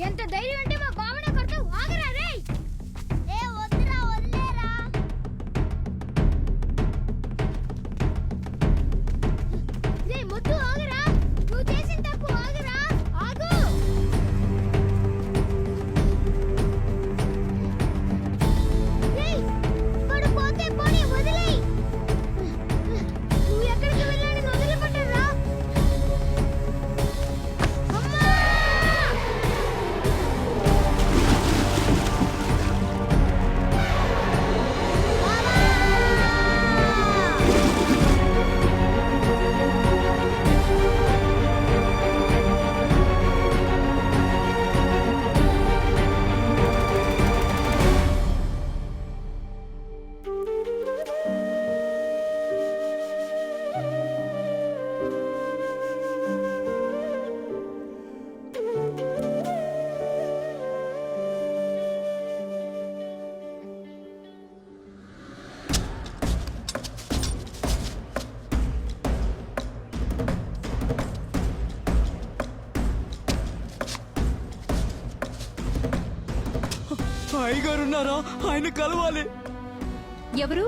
ఎంత ధైర్యం అంటే మా బావనే కొడతావు ఆగరా రేయ్ ఏ వద్దురా వదిలేరా రేయ్ మొద్దు ఆగరా నువ్వు చేసిన తప్పు ఆగరా ఆగు రేయ్ వాడు పోతే పోనీ వదిలేయ్ నువ్వు ఎక్కడికి వెళ్ళాలని వదిలిపెట్టరా అమ్మా అయ్యగారు ఉన్నారా? ఆయన కలవాలి. ఎవరు?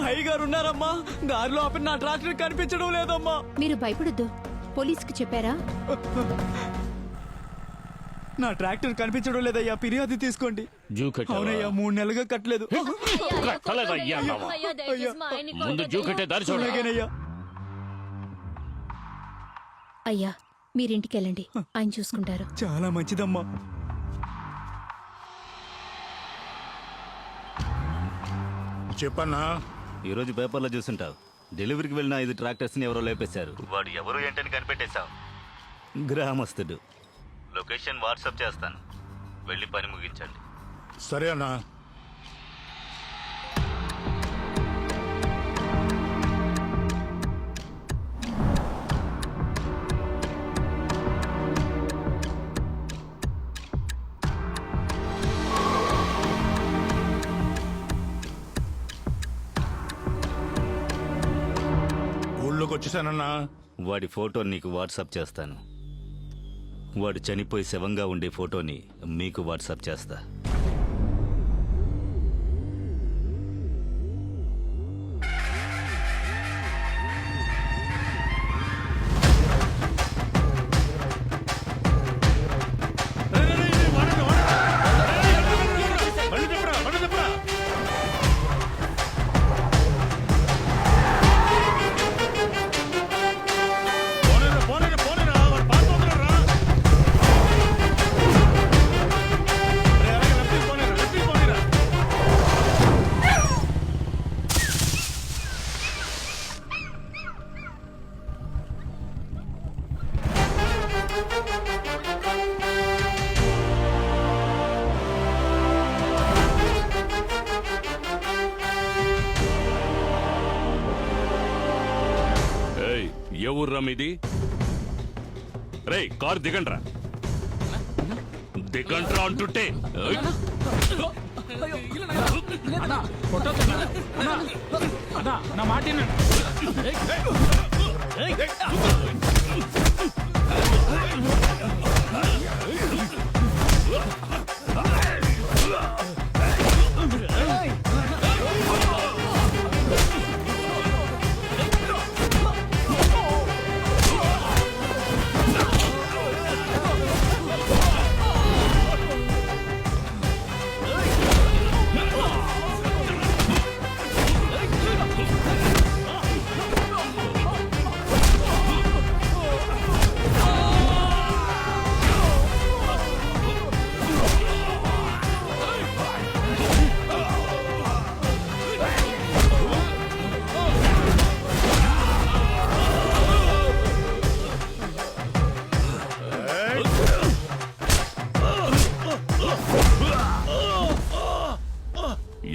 అయ్యగారు ఉన్నారమ్మా. దారిలో ఆపి నా ట్రాక్టర్ కనిపించడం లేదమ్మా. మీరు భయపడొద్దు. పోలీసుకి చెప్పారా? నా ట్రాక్టర్ కనిపించడం లేదయ్యా, ఫిర్యాదు తీసుకోండి. అవునయ్యా, 3 నెలలుగా కట్టలేదు. అలాగేనయ్యా. అయ్యా మీరింటికెళ్ళండి, ఆయన చూసుకుంటారు. చాలా మంచిదమ్మా. చెప్పన్నా. ఈరోజు పేపర్లో చూసుంటావు, డెలివరీకి వెళ్ళిన 5 ట్రాక్టర్స్ని ఎవరో లేపేశారు. వాడు ఎవరు ఏంటని కనిపెట్టేశావు. గ్రామస్తుడు. లొకేషన్ వాట్సాప్ చేస్తాను, వెళ్ళి పని ముగించండి. సరే అన్నా. ఊళ్ళోకి వచ్చేసానన్నా. వాడి ఫోటో నీకు వాట్సాప్ చేస్తాను. వాడు చనిపోయి శవంగా ఉండే ఫోటోని మీకు వాట్సాప్ చేస్తా. ఎవర్రా మీది? రే కారు దిగండ్రా, దిగండ్రా అంటుంటే. నా మాట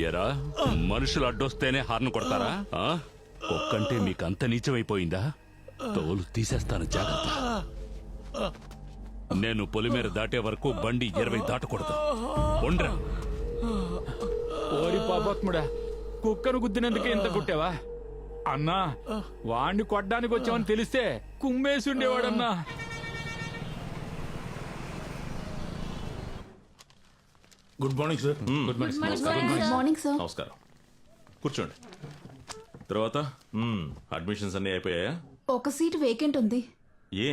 ఎరా, మనుషులు అడ్డొస్తేనే హార్న్ కొడతారా? ఒక్కంటే మీకు అంత నీచమైపోయిందా? తోలు తీసేస్తాను, జాగ్రత్త. నేను పొలిమేర దాటే వరకు బండి 20 దాటకూడదు. ఉండరా. ఓరి పాపత్ముడా, కుక్కను గుద్దినందుకే ఇంత కుట్టావా? అన్నా, వాణ్ణి కొట్టడానికి వచ్చామని తెలిస్తే కుమ్మేసి ఉండేవాడన్నా. Good morning sir. Good morning sir. నమస్కారం, కూర్చోండి. తర్వాత అడ్మిషన్స్ అన్నీ అయిపోయాయా? ఒక సీట్ వేకెంట్ ఉంది. ఏ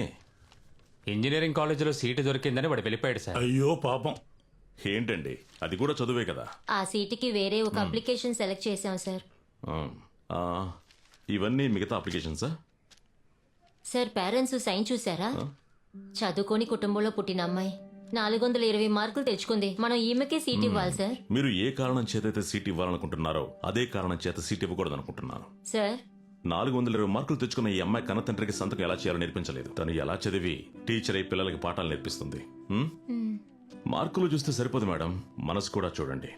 ఇంజనీరింగ్ కాలేజీలో సీటు దొరికిందని వాడు వెళ్ళిపోయాడు సార్. అయ్యో పాపం. ఏంటండి, అది కూడా చదువే కదా. ఆ సీటుకి వేరే ఒక అప్లికేషన్ సెలెక్ట్ చేసాం సార్. ఆ, ఇవన్నీ మిగతా అప్లికేషన్సా? సార్ పేరెంట్స్ సైన్ చూసారా? చదువుకోని కుటుంబంలో పుట్టిన అమ్మాయి 420 మార్కులు తెచ్చుకుంది. మనం ఈమెకే సీట్ ఇవ్వాలి సార్. మీరు ఏ కారణం చేతైతే సీట్ ఇవ్వాలనుకుంటున్నారో అదే కారణం చేత సీట్ ఇవ్వకూడదు అనుకుంటున్నాను. సార్ 420 మార్కులు తెచ్చుకున్న ఈ అమ్మాయి కన్న తండ్రికి సంతకం ఎలా చేయాలో నేర్పించలేదు. తను ఎలా చదివి టీచర్ అయి పిల్లలకి పాఠాలు నేర్పిస్తుంది. మార్కులు చూస్తే సరిపోదు మేడం, మనసు కూడా చూడండి.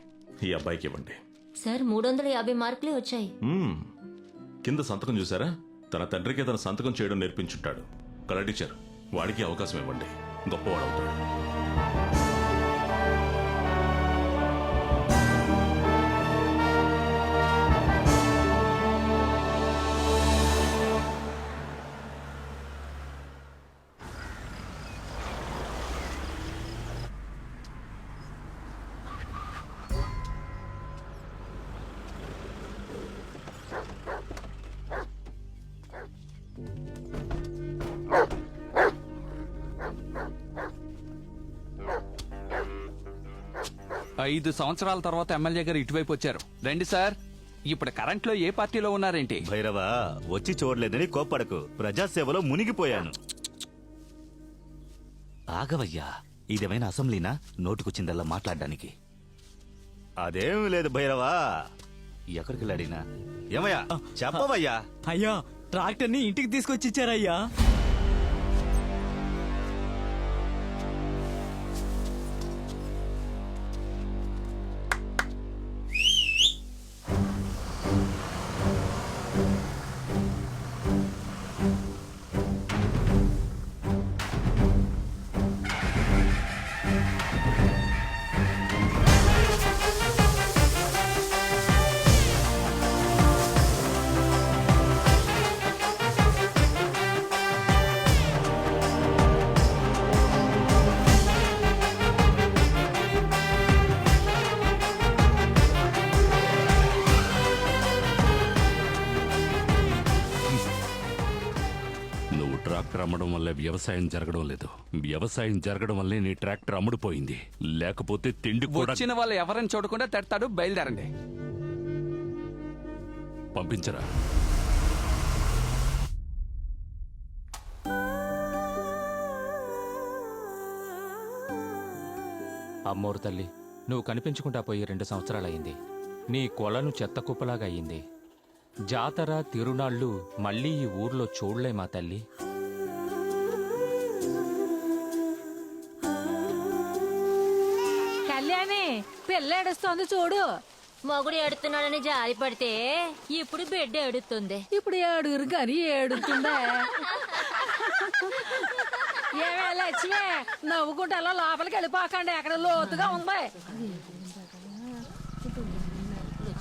ఈ అబ్బాయికి ఇవ్వండి. సార్ 350 మార్కులే వచ్చాయి. కింద సంతకం చూసారా? తన తండ్రికి తన సంతకం చేయడం నేర్పించుంటాడు. కళ టీచర్, వాడికి అవకాశం ఇవ్వండి, గొప్పవాడవుతాడు. ఐదు సంవత్సరాల తర్వాత ఎమ్మెల్యే గారు ఇటువైపు వచ్చారు. రండి సార్. ఇప్పుడు కరెంట్ లో ఏ పార్టీలో ఉన్నారేంటి? భైరవా, వచ్చి చూడలేదని కోప్పడకు. ప్రజాసేవలో మునిగిపోయాను. ఆగవయ్యా, ఇదేమైనా అసెంబ్లీనా నోటుకొచ్చిందల్లా మాట్లాడడానికి? అదేం లేదు భైరవా. ఎక్కడికి వెళ్ళాడినా? ఏమయ్యా చెప్పవయ్యా. అయ్యా, ట్రాక్టర్ ని ఇంటికి తీసుకొచ్చి ఇచ్చారయ్యా. ట్రాక్టర్ అమ్మడం వల్ల వ్యవసాయం జరగడం లేదు. వ్యవసాయం జరగడం వల్లే నీ ట్రాక్టర్ అమ్ముడుపోయింది. లేకపోతే తిండి కూడా. వచ్చిన వాళ్ళు ఎవరని చూడకుండా తెడతాడు. బయలుదేరండి. పంపించరా. అమ్మోరు తల్లి, నువ్వు కనిపించుకుంటా పోయి 2 సంవత్సరాలయ్యింది. నీ కొలను చెత్త కుప్పలాగా అయ్యింది. జాతర తిరునాళ్ళు మళ్ళీ ఈ ఊర్లో చూడలే మా తల్లి. కళ్యాణి పిల్ల ఏడుస్తోంది చూడు. మొగుడు ఏడుతున్నాడని జారి పడితే ఇప్పుడు బిడ్డ ఏడుతుంది. ఇప్పుడు ఏడుగురు కానీ ఏడుతుందా? ఏమే లక్ష్మి, నవ్వుకుంటే అలా లోపలికి వెళ్ళిపోకండి, అక్కడ లోతుగా ఉంది.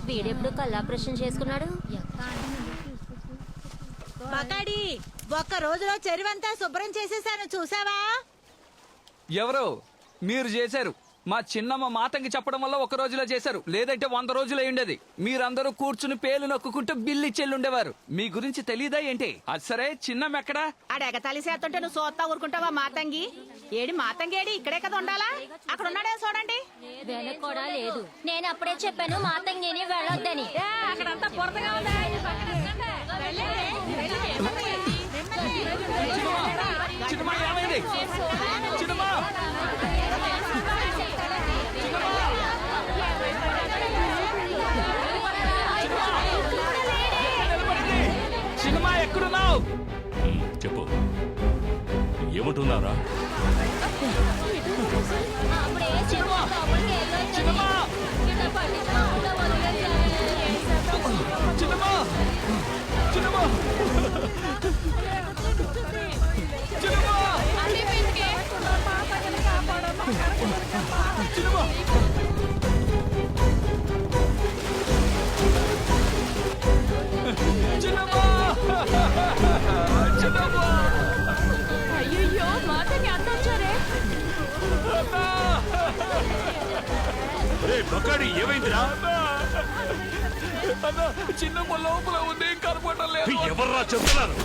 వీడెప్పుడు కళ్ళాపరేషన్ చేసుకున్నాడు? మగాడి ఒక్క రోజులో చెరువంతా శుభ్రం చేసేసాను, చూసావా? ఎవరు? మీరు చేశారు. మా చిన్నమ్మ మాతంగి చెప్పడం వల్ల ఒక రోజులో చేశారు. లేదంటే 100 రోజులు అయ్యుండేది. మీరందరూ కూర్చుని పేలు నొక్కుంటూ బిల్లు ఇచ్చెళ్ళుండేవారు. మీ గురించి తెలియదా ఏంటి? అది సరే, చిన్నమ్మ ఎక్కడా? ఎగతాళి చేస్తుంటే నువ్వు సోత్తా ఊరుకుంటావా? మాతంగి ఏడి? మాతంగి ఏడి? ఇక్కడే కదా ఉండాలా? అక్కడ ఉన్నాడే చూడండి. వెనక కూడా లేదు. నేను అప్పుడే చెప్పాను మాతంగిని వెళ్ళొద్దని. అక్కడంతా పొరతగా ఉందా? చిన్నమ్మ ఏమైంది? చిన్నమ్మ చిన్నమ్మ ఎక్కడున్నావు? చెప్పు, ఏమంటున్నారా? అయ్యో మాతంగి అంత వచ్చారే. బకాడి ఏమైందిరా అన్న చిన్నమ్మ లోపల ఉంది కనపడడం లేదు. ఎవర్రా చెప్తున్నారు?